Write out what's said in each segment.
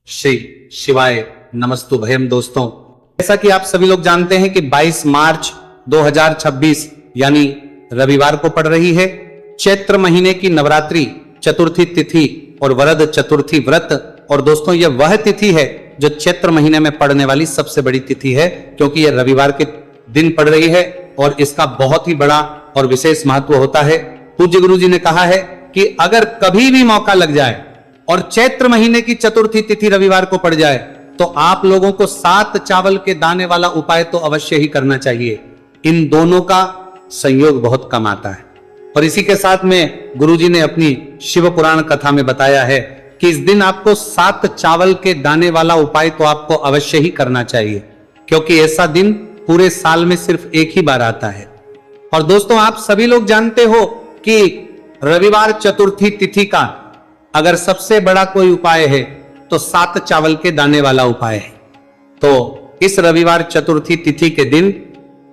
श्री शिवाय नमस्तुभयम। दोस्तों, जैसा कि आप सभी लोग जानते हैं कि 22 मार्च 2026 यानी रविवार को पड़ रही है चैत्र महीने की नवरात्रि चतुर्थी तिथि और वरद चतुर्थी व्रत। और दोस्तों, यह वह तिथि है जो चैत्र महीने में पड़ने वाली सबसे बड़ी तिथि है, क्योंकि यह रविवार के दिन पड़ रही है और इसका बहुत ही बड़ा और विशेष महत्व होता है। पूज्य गुरु जी ने कहा है कि अगर कभी भी मौका लग जाए और चैत्र महीने की चतुर्थी तिथि रविवार को पड़ जाए तो आप लोगों को 7 चावल के दाने वाला उपाय तो अवश्य ही करना चाहिए। इन दोनों का संयोग बहुत कम आता है। और इसी के साथ में गुरुजी ने अपनी शिव पुराण कथा में बताया है कि इस दिन आपको 7 चावल के दाने वाला उपाय तो आपको अवश्य ही करना चाहिए, क्योंकि ऐसा दिन पूरे साल में सिर्फ एक ही बार आता है। और दोस्तों, आप सभी लोग जानते हो कि रविवार चतुर्थी तिथि का अगर सबसे बड़ा कोई उपाय है तो 7 चावल के दाने वाला उपाय है। तो इस रविवार चतुर्थी तिथि के दिन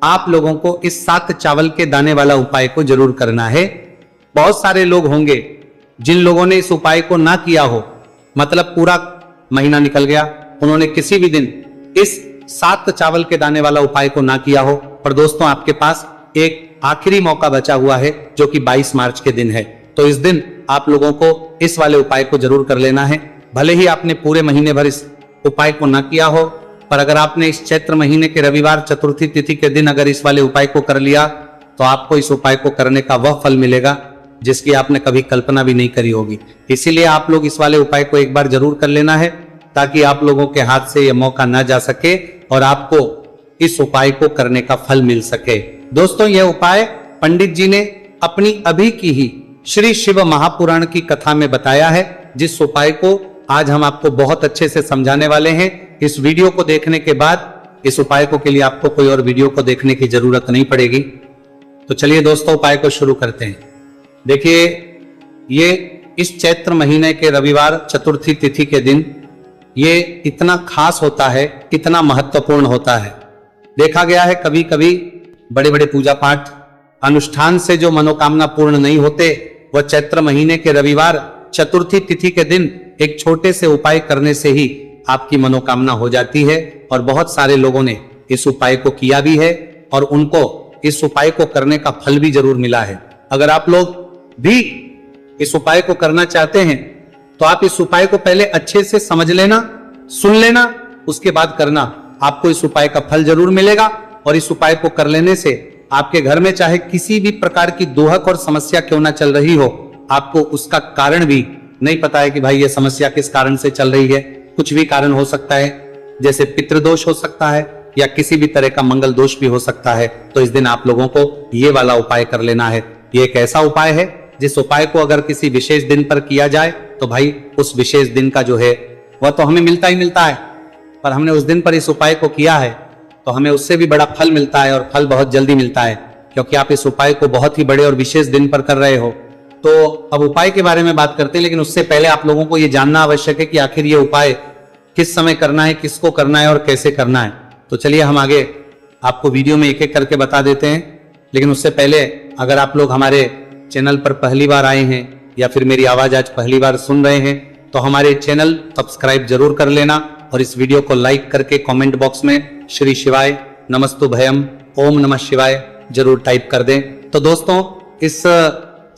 आप लोगों को इस 7 चावल के दाने वाला उपाय को जरूर करना है। बहुत सारे लोग होंगे जिन लोगों ने इस उपाय को ना किया हो, मतलब पूरा महीना निकल गया, उन्होंने किसी भी दिन इस 7 चावल के दाने वाला उपाय को ना किया हो। पर दोस्तों, आपके पास एक आखिरी मौका बचा हुआ है जो कि 22 मार्च के दिन है। तो इस दिन आप लोगों को इस वाले उपाय को जरूर कर लेना है। भले ही आपने पूरे महीने भर इस उपाय को ना किया हो, पर अगर आपने इस चैत्र महीने के रविवार चतुर्थी तिथि के दिन अगर इस वाले उपाय को कर लिया तो आपको इस उपाय को करने का वह फल मिलेगा जिसकी आपने कभी कल्पना भी नहीं करी होगी। इसीलिए आप लोग इस वाले उपाय को एक बार जरूर कर लेना है, ताकि आप लोगों के हाथ से यह मौका ना जा सके और आपको इस उपाय को करने का फल मिल सके। दोस्तों, यह उपाय पंडित जी ने अपनी अभी की ही श्री शिव महापुराण की कथा में बताया है, जिस उपाय को आज हम आपको बहुत अच्छे से समझाने वाले हैं। इस वीडियो को देखने के बाद इस उपाय को के लिए आपको कोई और वीडियो को देखने की जरूरत नहीं पड़ेगी। तो चलिए दोस्तों, उपाय को शुरू करते हैं। देखिए, ये इस चैत्र महीने के रविवार चतुर्थी तिथि के दिन ये इतना खास होता है, इतना महत्वपूर्ण होता है। देखा गया है कभी कभी बड़े बड़े पूजा पाठ अनुष्ठान से जो मनोकामना पूर्ण नहीं होते, वह चैत्र महीने के रविवार चतुर्थी तिथि के दिन एक छोटे से उपाय करने से ही आपकी मनोकामना हो जाती है। और बहुत सारे लोगों ने इस उपाय को किया भी है और उनको इस उपाय को करने का फल भी जरूर मिला है। अगर आप लोग भी इस उपाय को करना चाहते हैं तो आप इस उपाय को पहले अच्छे से समझ लेना, सुन लेना, उसके बाद करना। आपको इस उपाय का फल जरूर मिलेगा। और इस उपाय को कर लेने से आपके घर में चाहे किसी भी प्रकार की दुहक और समस्या क्यों ना चल रही हो, आपको उसका कारण भी नहीं पता है कि भाई ये समस्या किस कारण से चल रही है। कुछ भी कारण हो सकता है, जैसे पितृदोष हो सकता है या किसी भी तरह का मंगल दोष भी हो सकता है। तो इस दिन आप लोगों को ये वाला उपाय कर लेना है। ये एक ऐसा उपाय है जिस उपाय को अगर किसी विशेष दिन पर किया जाए तो भाई उस विशेष दिन का जो है वह तो हमें मिलता ही मिलता है, पर हमने उस दिन पर इस उपाय को किया है तो हमें उससे भी बड़ा फल मिलता है, और फल बहुत जल्दी मिलता है, क्योंकि आप इस उपाय को बहुत ही बड़े और विशेष दिन पर कर रहे हो। तो अब उपाय के बारे में बात करते हैं, लेकिन उससे पहले आप लोगों को यह जानना आवश्यक है कि आखिर ये उपाय किस समय करना है, किसको करना है और कैसे करना है। तो चलिए हम आगे आपको वीडियो में एक एक करके बता देते हैं। लेकिन उससे पहले अगर आप लोग हमारे चैनल पर पहली बार आए हैं या फिर मेरी आवाज आज पहली बार सुन रहे हैं तो हमारे चैनल सब्सक्राइब जरूर कर लेना और इस वीडियो को लाइक करके कमेंट बॉक्स में श्री शिवाय नमस्तुभयम ओम नमः शिवाय जरूर टाइप कर दें। तो दोस्तों, इस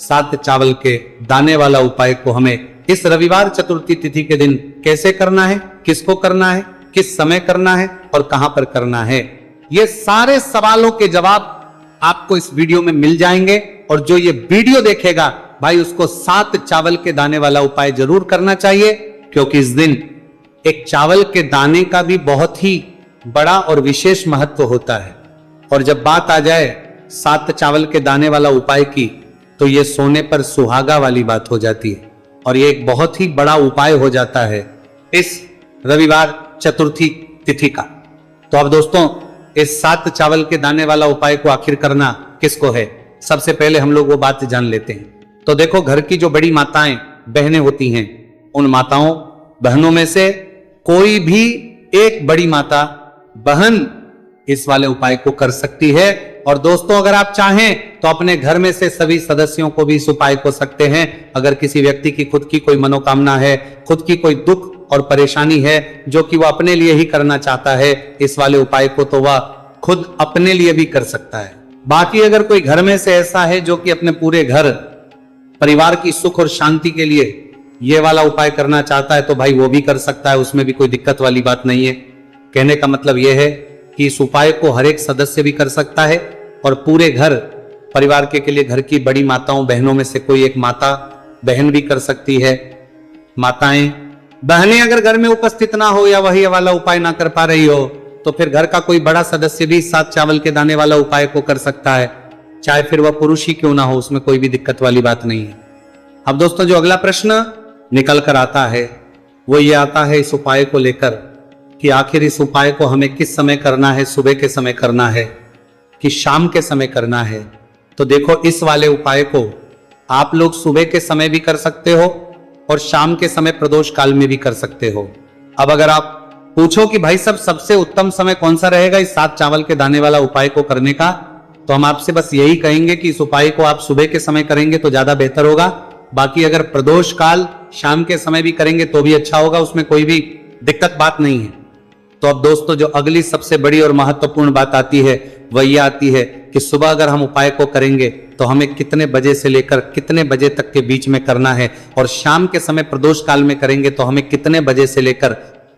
7 चावल के दाने वाला उपाय को हमें इस रविवार चतुर्थी तिथि के दिन कैसे करना है, किसको करना है, किस समय करना है और कहां पर करना है, ये सारे सवालों के जवाब आपको इस वीडियो में मिल जाएंगे। और जो ये वीडियो देखेगा भाई, उसको 7 चावल के दाने वाला उपाय जरूर करना चाहिए, क्योंकि इस दिन एक चावल के दाने का भी बहुत ही बड़ा और विशेष महत्व होता है। और जब बात आ जाए 7 चावल के दाने वाला उपाय की, तो ये सोने पर सुहागा वाली बात हो जाती है और ये एक बहुत ही बड़ा उपाय हो जाता है इस रविवार चतुर्थी तिथि का। तो अब दोस्तों, इस 7 चावल के दाने वाला उपाय को आखिर करना किसको है, सबसे पहले हम लोग वो बात जान लेते हैं। तो देखो, घर की जो बड़ी माताएं बहनें होती हैं, उन माताओं बहनों में से कोई भी एक बड़ी माता बहन इस वाले उपाय को कर सकती है। और दोस्तों, अगर आप चाहें तो अपने घर में से सभी सदस्यों को भी इस उपाय को सकते हैं। अगर किसी व्यक्ति की खुद की कोई मनोकामना है, खुद की कोई दुख और परेशानी है जो कि वह अपने लिए ही करना चाहता है, इस वाले उपाय को तो वह खुद अपने लिए भी कर सकता है। बाकी अगर कोई घर में से ऐसा है जो कि अपने पूरे घर परिवार की सुख और शांति के लिए ये वाला उपाय करना चाहता है तो भाई वो भी कर सकता है, उसमें भी कोई दिक्कत वाली बात नहीं है। कहने का मतलब यह है कि इस उपाय को हर एक सदस्य भी कर सकता है और पूरे घर परिवार के लिए घर की बड़ी माताओं बहनों में से कोई एक माता बहन भी कर सकती है। माताएं बहनें अगर घर में उपस्थित ना हो या वही वाला उपाय ना कर पा रही हो तो फिर घर का कोई बड़ा सदस्य भी 7 चावल के दाने वाला उपाय को कर सकता है, चाहे फिर वह पुरुष ही क्यों ना हो, उसमें कोई भी दिक्कत वाली बात नहीं है। अब दोस्तों जो अगला प्रश्न निकल कर आता है वो ये आता है इस उपाय को लेकर कि आखिर इस उपाय को हमें किस समय करना है, सुबह के समय करना है कि शाम के समय करना है। तो देखो इस वाले उपाय को आप लोग सुबह के समय भी कर सकते हो और शाम के समय प्रदोष काल में भी कर सकते हो। अब अगर आप पूछो कि भाई सब सबसे उत्तम समय कौन सा रहेगा इस 7 चावल के दाने वाला उपाय को करने का, तो हम आपसे बस यही कहेंगे कि इस उपाय को आप सुबह के समय करेंगे तो ज्यादा बेहतर होगा। बाकी अगर प्रदोष काल शाम के समय भी करेंगे तो भी अच्छा होगा, उसमें कोई भी दिक्कत बात नहीं है। तो अब दोस्तों जो अगली सबसे बड़ी और महत्वपूर्ण बात आती है वह यह आती है कि सुबह अगर हम उपाय को करेंगे तो हमें कितने बजे से लेकर कितने बजे तक के बीच में करना है, और शाम के समय प्रदोष काल में करेंगे तो हमें कितने बजे से लेकर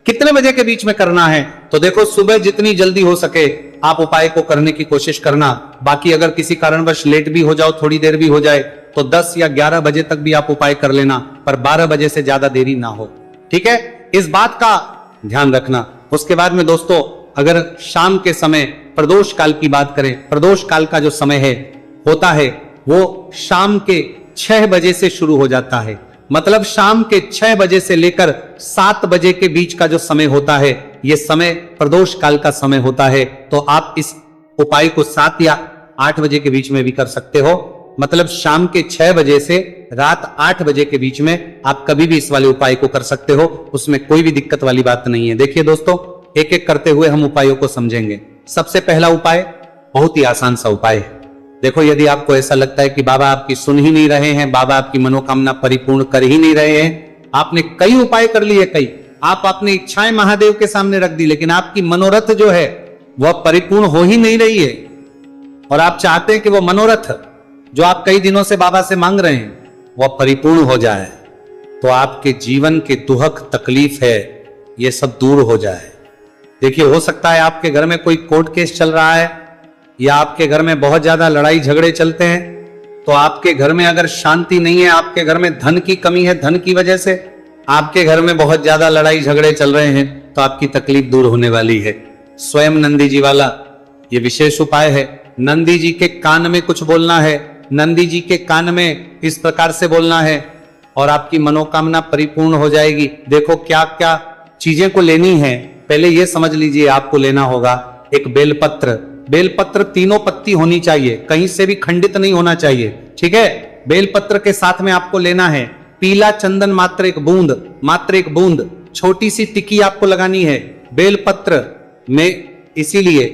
कितने बजे के बीच में करना है। तो देखो सुबह जितनी जल्दी हो सके आप उपाय को करने की कोशिश करना। बाकी अगर किसी कारणवश लेट भी हो जाओ, थोड़ी देर भी हो जाए तो 10 या 11 बजे तक भी आप उपाय कर लेना, पर 12 बजे से ज्यादा देरी ना हो। ठीक है, इस बात का ध्यान रखना। उसके बाद में दोस्तों अगर शाम के समय प्रदोष काल की बात करें, प्रदोष काल का जो समय है होता है वो शाम के 6 बजे से शुरू हो जाता है। मतलब शाम के 6 बजे से लेकर 7 बजे के बीच का जो समय होता है यह समय प्रदोष काल का समय होता है। तो आप इस उपाय को 7 या 8 बजे के बीच में भी कर सकते हो। मतलब शाम के 6 बजे से रात 8 बजे के बीच में आप कभी भी इस वाले उपाय को कर सकते हो, उसमें कोई भी दिक्कत वाली बात नहीं है। देखिए दोस्तों एक एक करते हुए हम उपायों को समझेंगे। सबसे पहला उपाय बहुत ही आसान सा उपाय है। देखो यदि आपको ऐसा लगता है कि बाबा आपकी सुन ही नहीं रहे हैं, बाबा आपकी मनोकामना परिपूर्ण कर ही नहीं रहे हैं, आपने कई उपाय कर लिए, कई आप अपनी इच्छाएं महादेव के सामने रख दी, लेकिन आपकी मनोरथ जो है वह परिपूर्ण हो ही नहीं रही है, और आप चाहते हैं कि वह मनोरथ जो आप कई दिनों से बाबा से मांग रहे हैं वह परिपूर्ण हो जाए, तो आपके जीवन के दुहक तकलीफ है ये सब दूर हो जाए। देखिए हो सकता है आपके घर में कोई कोर्ट केस चल रहा है या आपके घर में बहुत ज्यादा लड़ाई झगड़े चलते हैं, तो आपके घर में अगर शांति नहीं है, आपके घर में धन की कमी है, धन की वजह से आपके घर में बहुत ज्यादा लड़ाई झगड़े चल रहे हैं, तो आपकी तकलीफ दूर होने वाली है। स्वयं नंदी जी वाला ये विशेष उपाय है। नंदी जी के कान में कुछ बोलना है, नंदी जी के कान में इस प्रकार से बोलना है और आपकी मनोकामना परिपूर्ण हो जाएगी। देखो क्या क्या चीजें को लेनी है, पहले ये समझ लीजिए। आपको लेना होगा एक बेलपत्र, बेलपत्र 3 पत्ती होनी चाहिए, कहीं से भी खंडित नहीं होना चाहिए। ठीक है, बेलपत्र के साथ में आपको लेना है पीला चंदन मात्र एक बूंद, छोटी सी टिक्की आपको लगानी है बेलपत्र में, इसीलिए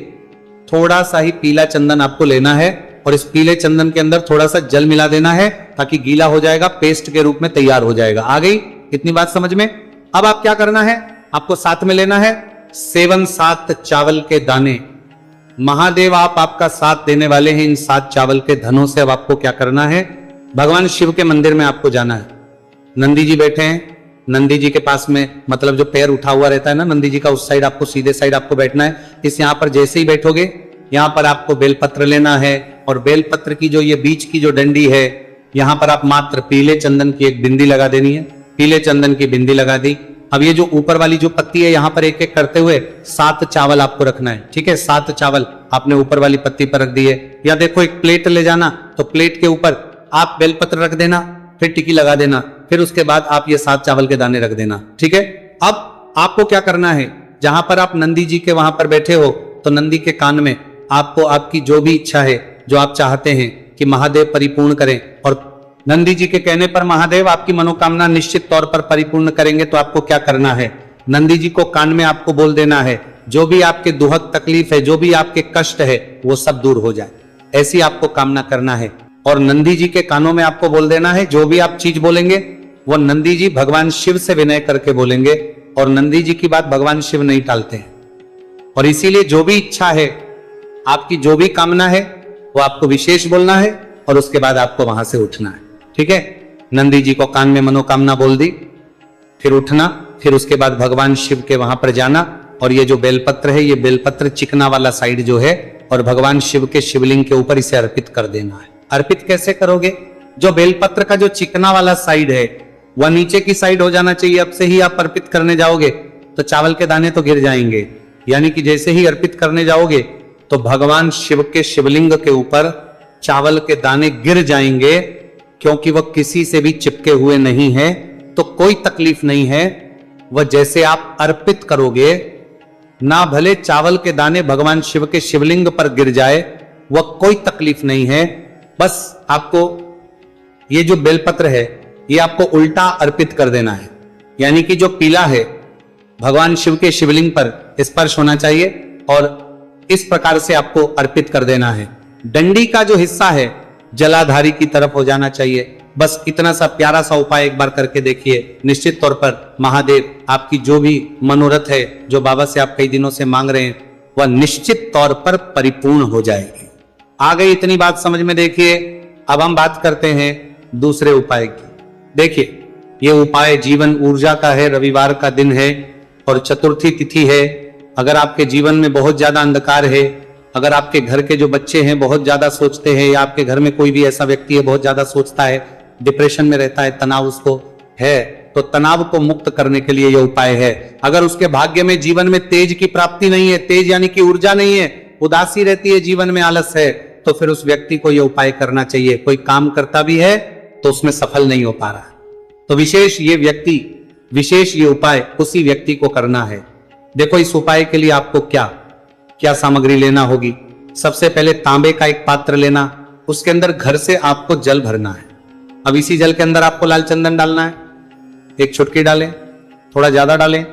थोड़ा सा ही पीला चंदन आपको लेना है और इस पीले चंदन के अंदर थोड़ा सा जल मिला देना है ताकि गीला हो जाएगा, पेस्ट के रूप में तैयार हो जाएगा। आ गई इतनी बात समझ में? अब आप क्या करना है, आपको साथ में लेना है 7 चावल के दाने। महादेव आप आपका साथ देने वाले हैं इन 7 चावल के धनों से। अब आपको क्या करना है, भगवान शिव के मंदिर में आपको जाना है। नंदी जी बैठे हैं, नंदी जी के पास में मतलब जो पैर उठा हुआ रहता है ना नंदी जी का, उस साइड आपको सीधे साइड आपको बैठना है। इस यहाँ पर जैसे ही बैठोगे यहाँ पर आपको बेलपत्र लेना है और बेलपत्र की जो ये बीच की जो डंडी है यहाँ पर आप मात्र पीले चंदन की एक बिंदी लगा देनी है। पीले चंदन की बिंदी लगा दी। अब ये जो ऊपर वाली जो पत्ती है यहाँ पर एक एक करते हुए 7 चावल आपको रखना है। ठीक है, 7 चावल आपने ऊपर वाली पत्ती पर रख दिए। या देखो एक प्लेट ले जाना, तो प्लेट के ऊपर आप बेलपत्र रख देना, फिर टिक्की लगा देना, फिर उसके बाद आप ये 7 चावल के दाने रख देना। ठीक है, अब आपको क्या करना है, जहां पर आप नंदी जी के वहां पर बैठे हो तो नंदी के कान में आपको आपकी जो भी इच्छा है, जो आप चाहते हैं कि महादेव परिपूर्ण करें, और नंदी जी के कहने पर महादेव आपकी मनोकामना निश्चित तौर पर परिपूर्ण करेंगे, तो आपको क्या करना है, नंदी जी को कान में आपको बोल देना है जो भी आपके दुहक तकलीफ है, जो भी आपके कष्ट है वो सब दूर हो जाए, ऐसी आपको कामना करना है। और नंदी जी के कानों में आपको बोल देना है जो भी आप चीज बोलेंगे वो नंदी जी भगवान शिव से विनय करके बोलेंगे और नंदी जी की बात भगवान शिव नहीं टालते हैं। और इसीलिए जो भी इच्छा है, आपकी जो भी कामना है, वो आपको विशेष बोलना है और उसके बाद आपको वहां से उठना है। ठीक है, नंदी जी को कान में मनोकामना बोल दी, फिर उठना, फिर उसके बाद भगवान शिव के वहां पर जाना और ये जो बेलपत्र है, ये बेलपत्र चिकना वाला साइड जो है, और भगवान शिव के शिवलिंग के ऊपर इसे अर्पित कर देना है। अर्पित कैसे करोगे? जो बेलपत्र का जो चिकना वाला साइड है वह नीचे की साइड हो जाना चाहिए। अब से ही आप अर्पित करने जाओगे तो चावल के दाने तो गिर जाएंगे, यानी कि जैसे ही अर्पित करने जाओगे तो भगवान शिव के शिवलिंग के ऊपर चावल के दाने गिर जाएंगे, क्योंकि वह किसी से भी चिपके हुए नहीं है, तो कोई तकलीफ नहीं है। वह जैसे आप अर्पित करोगे, ना भले चावल के दाने भगवान शिव के शिवलिंग पर गिर जाए, वह कोई तकलीफ नहीं है। बस आपको ये जो बेलपत्र है, ये आपको उल्टा अर्पित कर देना है, यानी कि जो पीला है भगवान शिव के शिवलिंग पर स्पर्श होना चाहिए और इस प्रकार से आपको अर्पित कर देना है। डंडी का जो हिस्सा है जलाधारी की तरफ हो जाना चाहिए। बस इतना सा प्यारा सा उपाय एक बार करके देखिए, निश्चित तौर पर महादेव आपकी जो भी मनोरथ है, जो बाबा से आप कई दिनों से मांग रहे हैं, वह निश्चित तौर पर परिपूर्ण हो जाएगी। आ गई इतनी बात समझ में? देखिए, अब हम बात करते हैं दूसरे उपाय की। देखिए, ये उपाय जीवन ऊर्जा का है, रविवार का दिन है और चतुर्थी तिथि है। अगर आपके जीवन में बहुत ज्यादा अंधकार है, अगर आपके घर के जो बच्चे हैं बहुत ज्यादा सोचते हैं, या आपके घर में कोई भी ऐसा व्यक्ति है बहुत ज्यादा सोचता है, डिप्रेशन में रहता है, तनाव उसको है, तो तनाव को मुक्त करने के लिए यह उपाय है। अगर उसके भाग्य में जीवन में तेज की प्राप्ति नहीं है, तेज यानी कि ऊर्जा नहीं है, उदासी रहती है, जीवन में आलस है, तो फिर उस व्यक्ति को यह उपाय करना चाहिए। कोई काम करता भी है तो उसमें सफल नहीं हो पा रहा, तो विशेष ये उपाय उसी व्यक्ति को करना है। देखो, इस उपाय के लिए आपको क्या सामग्री लेना होगी। सबसे पहले तांबे का एक पात्र लेना, उसके अंदर घर से आपको जल भरना है। अब इसी जल के अंदर आपको लाल चंदन डालना है। एक चुटकी डालें, थोड़ा ज्यादा डालें,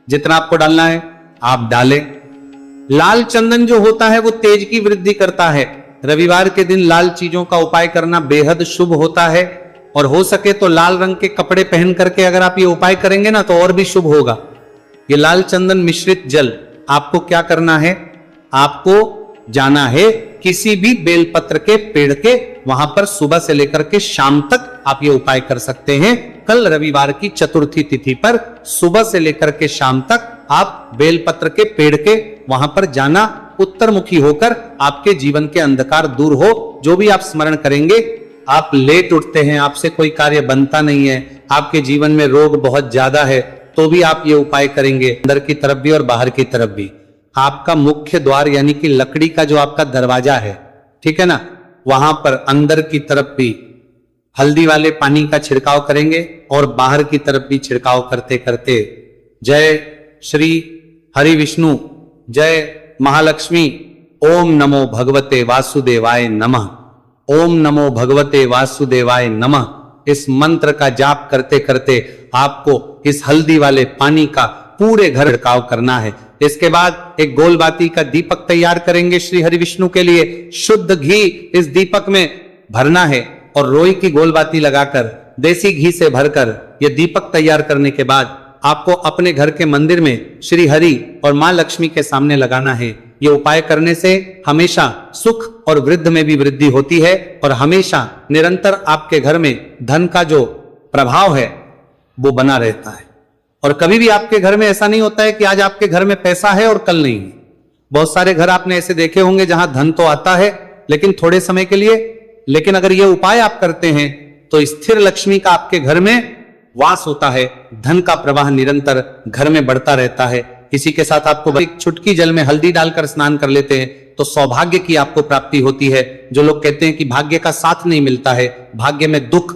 जितना आपको डालना है आप डालें। लाल चंदन जो होता है वो तेज की वृद्धि करता है। रविवार के दिन लाल चीजों का उपाय करना बेहद शुभ होता है, और हो सके तो लाल रंग के कपड़े पहन करके अगर आप ये उपाय करेंगे ना तो और भी शुभ होगा। ये लाल चंदन मिश्रित जल आपको क्या करना है, आपको जाना है किसी भी बेलपत्र के पेड़ के वहां पर सुबह से लेकर के शाम तक आप ये उपाय कर सकते हैं। कल रविवार की चतुर्थी तिथि पर सुबह से लेकर के शाम तक आप बेलपत्र के पेड़ के वहां पर जाना, उत्तरमुखी होकर आपके जीवन के अंधकार दूर हो। जो भी आप स्मरण करेंगे, आप लेट उठते हैं, आपसे कोई कार्य बनता नहीं है, आपके जीवन में रोग बहुत ज्यादा है, तो भी आप ये उपाय करेंगे, अंदर की तरफ भी और बाहर की तरफ भी। आपका मुख्य द्वार यानी कि लकड़ी का जो आपका दरवाजा है, ठीक है ना, वहां पर अंदर की तरफ भी हल्दी वाले पानी का छिड़काव करेंगे और बाहर की तरफ भी छिड़काव करते करते जय श्री हरि विष्णु, जय महालक्ष्मी, ओम नमो भगवते वासुदेवाय नमः, ओम नमो भगवते वासुदेवाय नमः, इस मंत्र का जाप करते करते आपको इस हल्दी वाले पानी का पूरे घर छिड़काव करना है। इसके बाद एक गोलबाती का दीपक तैयार करेंगे श्री हरि विष्णु के लिए। शुद्ध घी इस दीपक में भरना है और रोई की गोलबाती लगाकर देसी घी से भरकर यह दीपक तैयार करने के बाद आपको अपने घर के मंदिर में श्री हरि और मां लक्ष्मी के सामने लगाना है। ये उपाय करने से हमेशा सुख और वृद्धि में भी वृद्धि होती है और हमेशा निरंतर आपके घर में धन का जो प्रभाव है वो बना रहता है। और कभी भी आपके घर में ऐसा नहीं होता है कि आज आपके घर में पैसा है और कल नहीं है। बहुत सारे घर आपने ऐसे देखे होंगे जहां धन तो आता है लेकिन थोड़े समय के लिए, लेकिन अगर ये उपाय आप करते हैं तो स्थिर लक्ष्मी का आपके घर में वास होता है, धन का प्रवाह निरंतर घर में बढ़ता रहता है। इसी के साथ आपको एक चुटकी जल में हल्दी डालकर स्नान कर लेते हैं तो सौभाग्य की आपको प्राप्ति होती है। जो लोग कहते हैं कि भाग्य का साथ नहीं मिलता है, भाग्य में दुख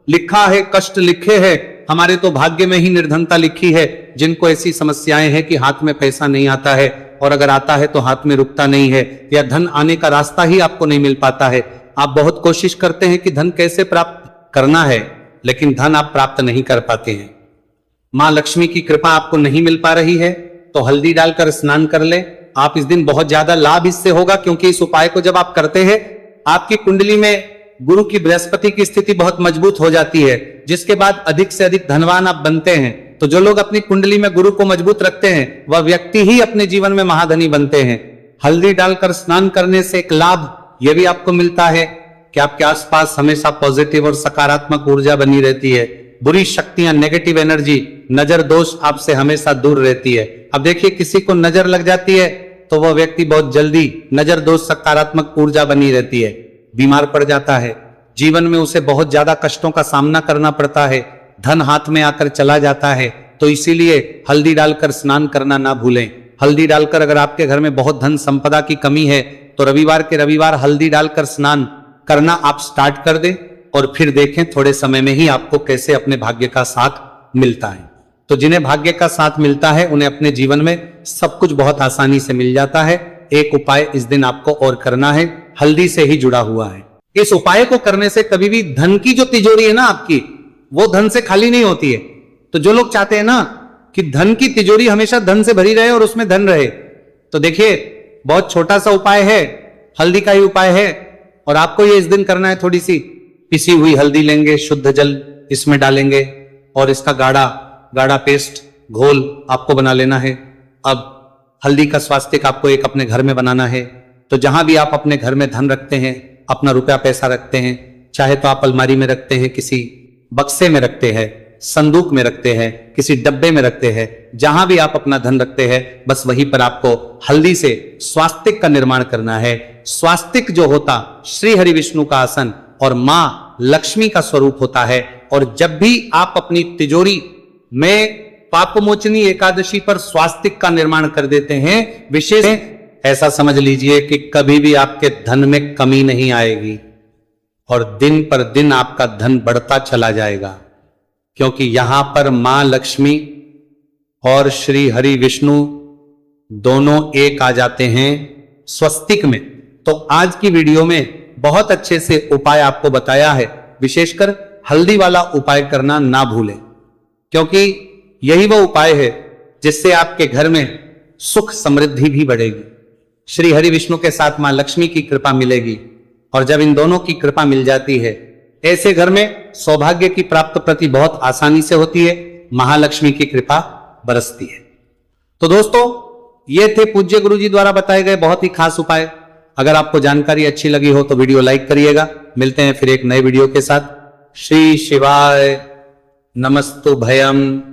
लिखा है, कष्ट लिखे हैं, हमारे तो भाग्य में ही निर्धनता लिखी है। जिनको ऐसी समस्याएं हैं कि हाथ में पैसा नहीं आता है और अगर आता है तो हाथ में रुकता नहीं है, या धन आने का रास्ता ही आपको नहीं मिल पाता है, आप बहुत कोशिश करते हैं कि धन कैसे प्राप्त करना है लेकिन धन आप प्राप्त नहीं कर पाते हैं, मां लक्ष्मी की कृपा आपको नहीं मिल पा रही है, तो हल्दी डालकर स्नान कर ले। आप इस दिन बहुत ज्यादा लाभ इससे होगा, क्योंकि इस उपाय को जब आप करते हैं आपकी कुंडली में गुरु की बृहस्पति की स्थिति बहुत मजबूत हो जाती है, जिसके बाद अधिक से अधिक धनवान आप बनते हैं। तो जो लोग अपनी कुंडली में गुरु को मजबूत रखते हैं वह व्यक्ति ही अपने जीवन में महाधनी बनते हैं। हल्दी डालकर स्नान करने से एक लाभ यह भी आपको मिलता है कि आपके आसपास हमेशा पॉजिटिव और सकारात्मक ऊर्जा बनी रहती है। बुरी शक्तियां, नेगेटिव एनर्जी, नजर दोष आपसे हमेशा दूर रहती है। अब देखिए, किसी को नजर लग जाती है तो वह व्यक्ति बहुत जल्दी नजर दोष, सकारात्मक ऊर्जा बनी रहती है, बीमार पड़ जाता है, जीवन में उसे बहुत ज्यादा कष्टों का सामना करना पड़ता है, धन हाथ में आकर चला जाता है। तो इसीलिए हल्दी डालकर स्नान करना ना भूलें। हल्दी डालकर अगर आपके घर में बहुत धन संपदा की कमी है तो रविवार के रविवार हल्दी डालकर स्नान करना आप स्टार्ट कर दें और फिर देखें थोड़े समय में ही आपको कैसे अपने भाग्य का साथ मिलता है। तो जिन्हें भाग्य का साथ मिलता है उन्हें अपने जीवन में सब कुछ बहुत आसानी से मिल जाता है। एक उपाय इस दिन आपको और करना है, हल्दी से ही जुड़ा हुआ है। इस उपाय को करने से कभी भी धन की जो तिजोरी है ना आपकी, वो धन से खाली नहीं होती है। तो जो लोग चाहते हैं ना कि धन की तिजोरी हमेशा धन से भरी रहे और उसमें धन रहे, तो देखिए बहुत छोटा सा उपाय है, हल्दी का ही उपाय है। और आपको ये इस दिन करना है, थोड़ी सी पिसी हुई हल्दी लेंगे, शुद्ध जल इसमें डालेंगे और इसका गाढ़ा गाढ़ा पेस्ट घोल आपको बना लेना है। अब हल्दी का स्वास्तिक आपको एक अपने घर में बनाना है। तो जहां भी आप अपने घर में धन रखते हैं, अपना रुपया पैसा रखते हैं, चाहे तो आप अलमारी में रखते हैं, किसी बक्से में रखते हैं, संदूक में रखते हैं, किसी डब्बे में रखते हैं, जहां भी आप अपना धन रखते हैं बस वहीं पर आपको हल्दी से स्वास्तिक का निर्माण करना है। स्वास्तिक जो होता श्री हरि विष्णु का आसन और मां लक्ष्मी का स्वरूप होता है। और जब भी आप अपनी तिजोरी में पापमोचनी एकादशी पर स्वास्तिक का निर्माण कर देते हैं, विशेष ऐसा समझ लीजिए कि कभी भी आपके धन में कमी नहीं आएगी और दिन पर दिन आपका धन बढ़ता चला जाएगा, क्योंकि यहां पर मां लक्ष्मी और श्री हरि विष्णु दोनों एक आ जाते हैं स्वस्तिक में। तो आज की वीडियो में बहुत अच्छे से उपाय आपको बताया है, विशेषकर हल्दी वाला उपाय करना ना भूलें, क्योंकि यही वो उपाय है जिससे आपके घर में सुख समृद्धि भी बढ़ेगी, श्री हरि विष्णु के साथ मां लक्ष्मी की कृपा मिलेगी। और जब इन दोनों की कृपा मिल जाती है, ऐसे घर में सौभाग्य की प्राप्त प्रति बहुत आसानी से होती है, महालक्ष्मी की कृपा बरसती है। तो दोस्तों, ये थे पूज्य गुरु जी द्वारा बताए गए बहुत ही खास उपाय। अगर आपको जानकारी अच्छी लगी हो तो वीडियो लाइक करिएगा। मिलते हैं फिर एक नए वीडियो के साथ। श्री शिवाय नमस्तु भयम।